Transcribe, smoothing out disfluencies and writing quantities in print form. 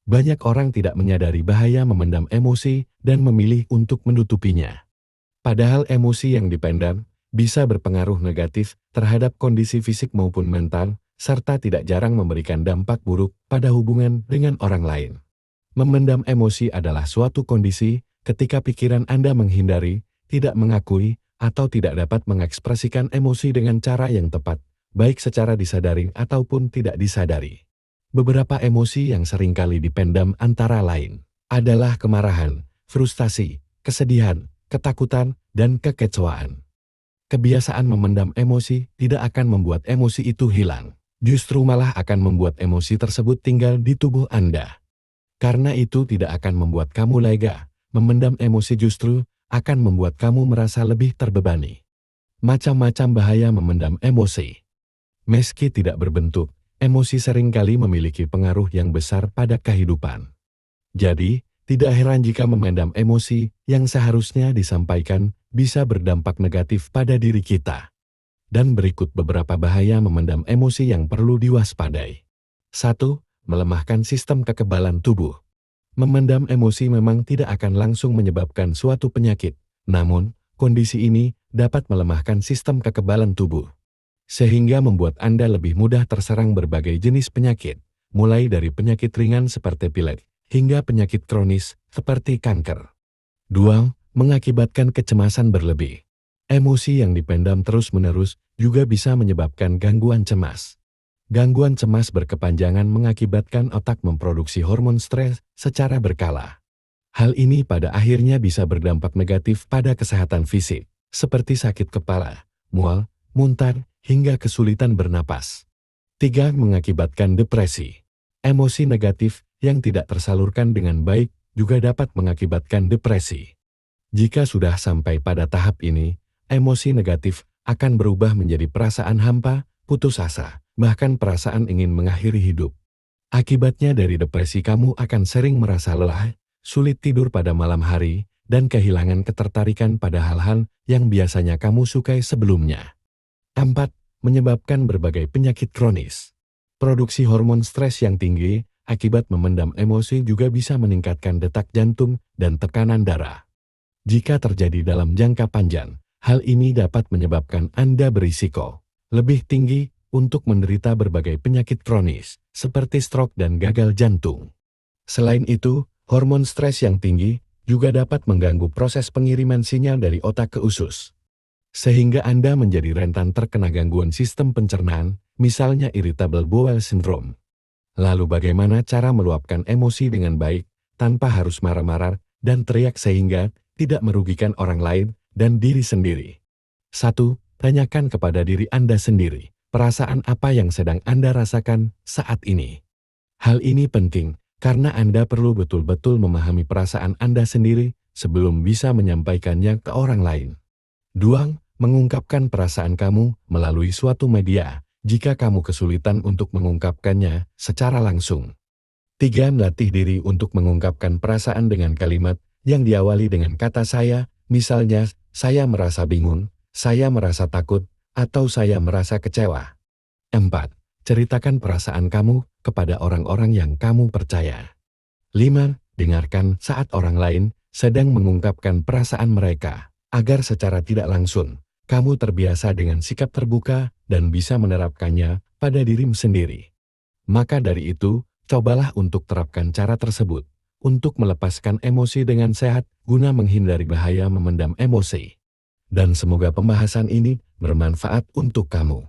Banyak orang tidak menyadari bahaya memendam emosi dan memilih untuk menutupinya. Padahal emosi yang dipendam bisa berpengaruh negatif terhadap kondisi fisik maupun mental, serta tidak jarang memberikan dampak buruk pada hubungan dengan orang lain. Memendam emosi adalah suatu kondisi ketika pikiran Anda menghindari, tidak mengakui, atau tidak dapat mengekspresikan emosi dengan cara yang tepat, baik secara disadari ataupun tidak disadari. Beberapa emosi yang seringkali dipendam antara lain adalah kemarahan, frustasi, kesedihan, ketakutan, dan kekecewaan. Kebiasaan memendam emosi tidak akan membuat emosi itu hilang. Justru malah akan membuat emosi tersebut tinggal di tubuh Anda. Karena itu tidak akan membuat kamu lega. Memendam emosi justru akan membuat kamu merasa lebih terbebani. Macam-macam bahaya memendam emosi. Meski tidak berbentuk, emosi seringkali memiliki pengaruh yang besar pada kehidupan. Jadi, tidak heran jika memendam emosi yang seharusnya disampaikan bisa berdampak negatif pada diri kita. Dan berikut beberapa bahaya memendam emosi yang perlu diwaspadai. 1. Melemahkan sistem kekebalan tubuh. Memendam emosi memang tidak akan langsung menyebabkan suatu penyakit, namun kondisi ini dapat melemahkan sistem kekebalan tubuh. Sehingga membuat Anda lebih mudah terserang berbagai jenis penyakit, mulai dari penyakit ringan seperti pilek, hingga penyakit kronis seperti kanker. 2. Mengakibatkan kecemasan berlebih. Emosi yang dipendam terus-menerus juga bisa menyebabkan gangguan cemas. Gangguan cemas berkepanjangan mengakibatkan otak memproduksi hormon stres secara berkala. Hal ini pada akhirnya bisa berdampak negatif pada kesehatan fisik, seperti sakit kepala, mual, muntah, hingga kesulitan bernapas. 3. Mengakibatkan depresi. Emosi negatif yang tidak tersalurkan dengan baik juga dapat mengakibatkan depresi. Jika sudah sampai pada tahap ini, emosi negatif akan berubah menjadi perasaan hampa, putus asa, bahkan perasaan ingin mengakhiri hidup. Akibatnya dari depresi kamu akan sering merasa lelah, sulit tidur pada malam hari, dan kehilangan ketertarikan pada hal-hal yang biasanya kamu sukai sebelumnya. 4. Menyebabkan berbagai penyakit kronis. Produksi hormon stres yang tinggi akibat memendam emosi juga bisa meningkatkan detak jantung dan tekanan darah. Jika terjadi dalam jangka panjang, hal ini dapat menyebabkan Anda berisiko lebih tinggi untuk menderita berbagai penyakit kronis, seperti stroke dan gagal jantung. Selain itu, hormon stres yang tinggi juga dapat mengganggu proses pengiriman sinyal dari otak ke usus. Sehingga Anda menjadi rentan terkena gangguan sistem pencernaan, misalnya irritable bowel syndrome. Lalu bagaimana cara meluapkan emosi dengan baik, tanpa harus marah-marah dan teriak sehingga tidak merugikan orang lain dan diri sendiri? 1. Tanyakan kepada diri Anda sendiri, perasaan apa yang sedang Anda rasakan saat ini. Hal ini penting, karena Anda perlu betul-betul memahami perasaan Anda sendiri sebelum bisa menyampaikannya ke orang lain. 2. Mengungkapkan perasaan kamu melalui suatu media, jika kamu kesulitan untuk mengungkapkannya secara langsung. 3. Melatih diri untuk mengungkapkan perasaan dengan kalimat yang diawali dengan kata saya, misalnya, saya merasa bingung, saya merasa takut, atau saya merasa kecewa. 4. Ceritakan perasaan kamu kepada orang-orang yang kamu percaya. 5. Dengarkan saat orang lain sedang mengungkapkan perasaan mereka, agar secara tidak langsung, kamu terbiasa dengan sikap terbuka dan bisa menerapkannya pada dirimu sendiri. Maka dari itu, cobalah untuk terapkan cara tersebut, untuk melepaskan emosi dengan sehat guna menghindari bahaya memendam emosi. Dan semoga pembahasan ini bermanfaat untuk kamu.